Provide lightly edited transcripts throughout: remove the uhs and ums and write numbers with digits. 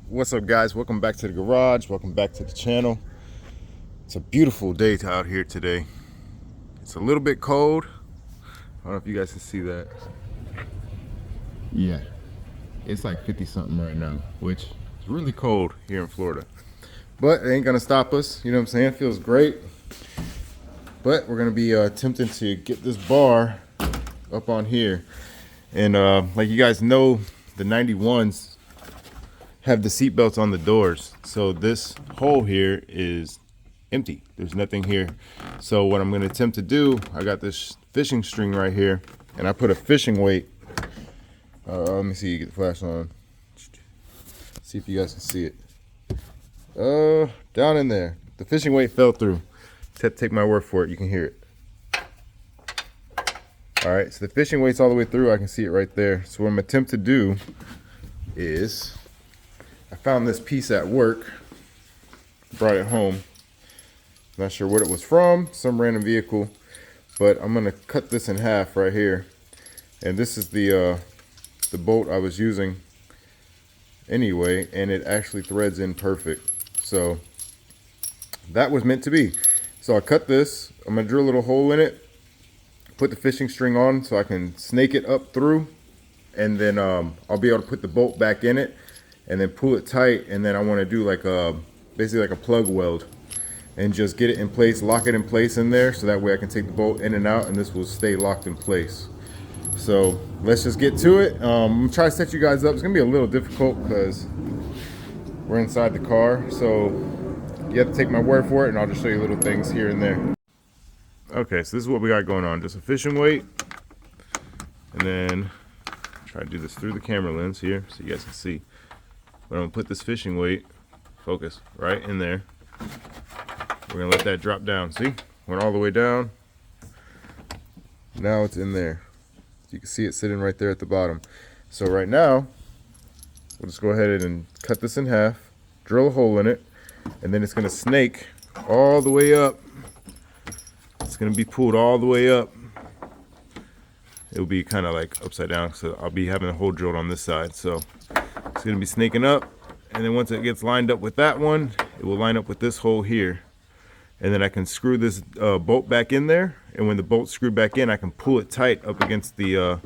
What's up, guys? Welcome back to the garage. Welcome back to the channel. It's a beautiful day out here today. It's a little bit cold. I don't know if you guys can see that. Yeah, it's like 50 something right now, which is really cold here in Florida. But it ain't gonna stop us. You know what I'm saying? It feels great. But we're gonna be attempting to get this bar up on here. And like you guys know, the 91s have the seat belts on the doors, so this hole here is empty. There's nothing here. So what I'm going to attempt to do, I got this fishing string right here, and I put a fishing weight. Let me see. Get the flash on. See if you guys can see it. Down in there. The fishing weight fell through. Take my word for it. You can hear it. All right. So the fishing weight's all the way through. I can see it right there. So what I'm going to attempt to do is, I found this piece at work, brought it home. Not sure what it was from, some random vehicle, but I'm gonna cut this in half right here. And this is the bolt I was using anyway, and it actually threads in perfect. So that was meant to be. So I cut this, I'm gonna drill a little hole in it, put the fishing string on so I can snake it up through, and then I'll be able to put the bolt back in it and then pull it tight, and then I want to do like basically like a plug weld and just get it in place, lock it in place in there, so that way I can take the bolt in and out and this will stay locked in place. So let's just get to it. I'm gonna try to set you guys up. It's gonna be a little difficult because we're inside the car, so you have to take my word for it, and I'll just show you little things here and there. Okay, so this is what we got going on. Just a fishing weight, and then try to do this through the camera lens here so you guys can see. But I'm gonna put this fishing weight, focus, right in there. We're gonna let that drop down. See? Went all the way down. Now it's in there. You can see it sitting right there at the bottom. So right now, we'll just go ahead and cut this in half, drill a hole in it, and then it's gonna snake all the way up. It's gonna be pulled all the way up. It'll be kind of like upside down, so I'll be having a hole drilled on this side. So it's gonna be snaking up, and then once it gets lined up with that one, it will line up with this hole here, and then I can screw this bolt back in there, and when the bolt's screwed back in, I can pull it tight up against the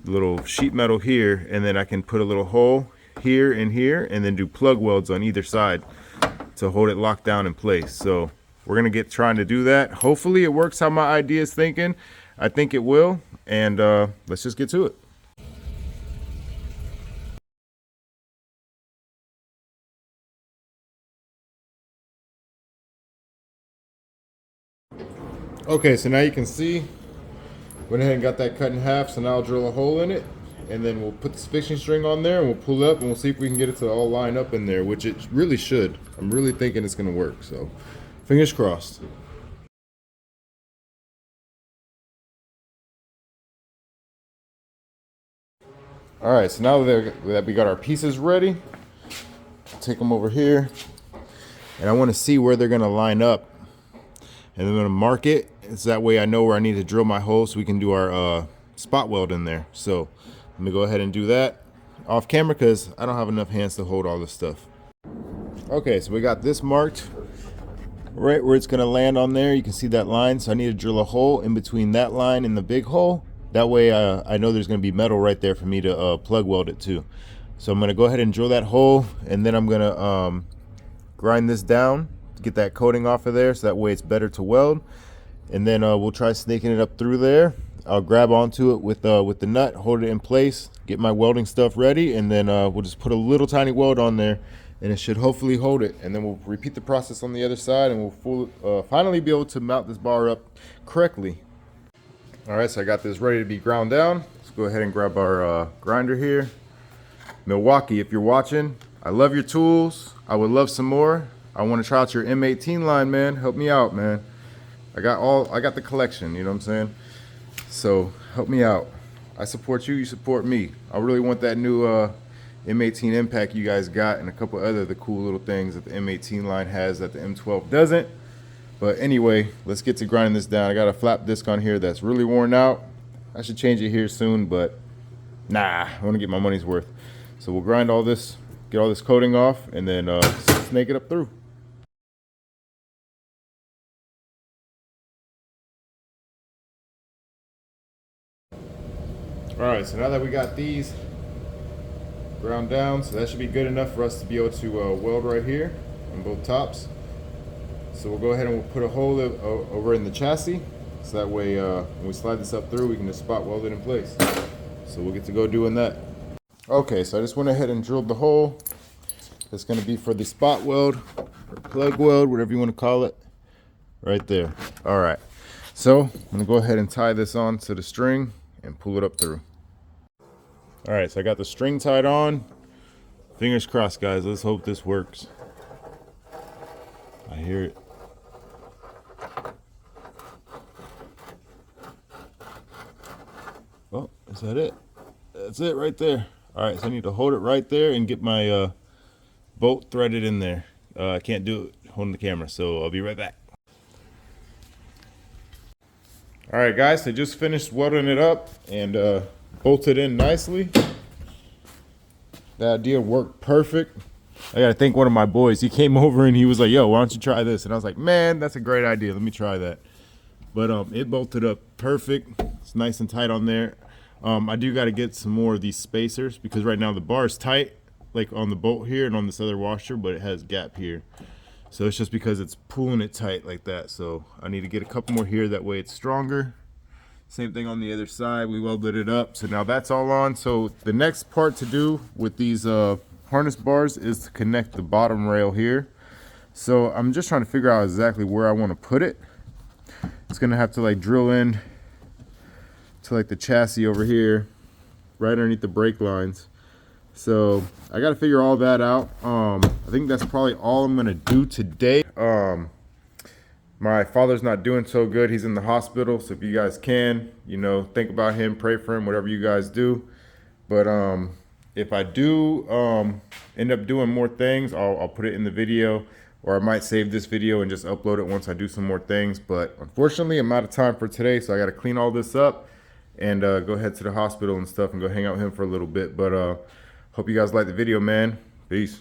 little sheet metal here, and then I can put a little hole here and here, and then do plug welds on either side to hold it locked down in place. So we're gonna get trying to do that. Hopefully it works how my idea is thinking. I think it will, and let's just get to it. Okay, so now you can see, went ahead and got that cut in half, so now I'll drill a hole in it, and then we'll put the fishing string on there, and we'll pull it up, and we'll see if we can get it to all line up in there, which it really should. I'm really thinking it's gonna work, so fingers crossed. All right, so now that we got our pieces ready, I'll take them over here, and I wanna see where they're gonna line up. And I'm gonna mark it, so that way I know where I need to drill my hole so we can do our spot weld in there. So let me go ahead and do that off camera because I don't have enough hands to hold all this stuff. Okay, so we got this marked right where it's gonna land on there. You can see that line, so I need to drill a hole in between that line and the big hole. That way I know there's gonna be metal right there for me to plug weld it to. So I'm gonna go ahead and drill that hole, and then I'm gonna grind this down, get that coating off of there, so that way it's better to weld. And then we'll try snaking it up through there. I'll grab onto it with the nut, hold it in place, get my welding stuff ready, and then we'll just put a little tiny weld on there, and it should hopefully hold it. And then we'll repeat the process on the other side, and we'll finally be able to mount this bar up correctly. All right, so I got this ready to be ground down. Let's go ahead and grab our grinder here. Milwaukee, if you're watching, I love your tools. I would love some more. I want to try out your M18 line, man. Help me out, man. I got the collection, you know what I'm saying? So help me out. I support you, you support me. I really want that new M18 impact you guys got, and a couple other the cool little things that the M18 line has that the M12 doesn't. But anyway, let's get to grinding this down. I got a flap disc on here that's really worn out. I should change it here soon, but nah, I want to get my money's worth. So we'll grind all this get all this coating off, and then snake it up through. All right, so now that we got these ground down, so that should be good enough for us to be able to weld right here on both tops. So we'll go ahead and we'll put a hole over in the chassis, so that way when we slide this up through, we can just spot weld it in place. So we'll get to go doing that. Okay, so I just went ahead and drilled the hole. That's going to be for the spot weld or plug weld, whatever you want to call it, right there. All right, so I'm going to go ahead and tie this on to the string and pull it up through. All right, so I got the string tied on. Fingers crossed, guys. Let's hope this works. I hear it. Oh, is that it? That's it right there. All right, so I need to hold it right there and get my bolt threaded in there. I can't do it holding the camera, so I'll be right back. All right, guys, I just finished welding it up and bolted in nicely. That idea worked perfect. I gotta thank one of my boys. He came over and he was like, yo, why don't you try this? And I was like, man, that's a great idea. Let me try that. But it bolted up perfect. It's nice and tight on there. I do gotta get some more of these spacers because right now the bar is tight, like on the bolt here and on this other washer, but it has gap here. So it's just because it's pulling it tight like that. So I need to get a couple more here, that way it's stronger. Same thing on the other side, we welded it up. So now that's all on. So the next part to do with these harness bars is to connect the bottom rail here. So I'm just trying to figure out exactly where I want to put it. It's gonna have to like drill in to like the chassis over here, right underneath the brake lines. So I got to figure all that out. I think that's probably all I'm gonna do today. My father's not doing so good. He's in the hospital. So if you guys can, you know, think about him, pray for him, whatever you guys do. But if I do end up doing more things, I'll put it in the video, or I might save this video and just upload it once I do some more things. But unfortunately, I'm out of time for today. So I got to clean all this up and go head to the hospital and stuff and go hang out with him for a little bit. But hope you guys like the video, man. Peace.